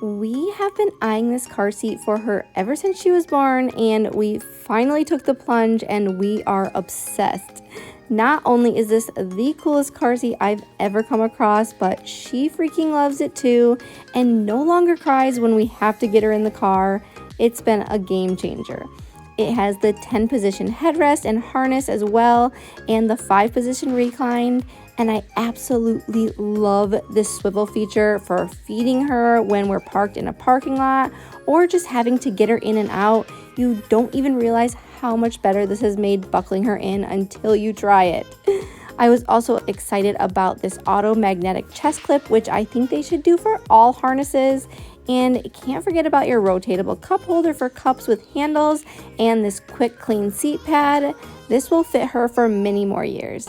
We have been eyeing this car seat for her ever since she was born, and we finally took the plunge and we are obsessed. Not only is this the coolest car seat I've ever come across, but she freaking loves it too and no longer cries when we have to get her in the car. It's been a game changer. It has the 10 position headrest and harness as well, and the 5 position recline. And I absolutely love this swivel feature for feeding her when we're parked in a parking lot or just having to get her in and out. You don't even realize how much better this has made buckling her in until you try it. I was also excited about this auto magnetic chest clip, which I think they should do for all harnesses. And can't forget about your rotatable cup holder for cups with handles and this quick clean seat pad. This will fit her for many more years.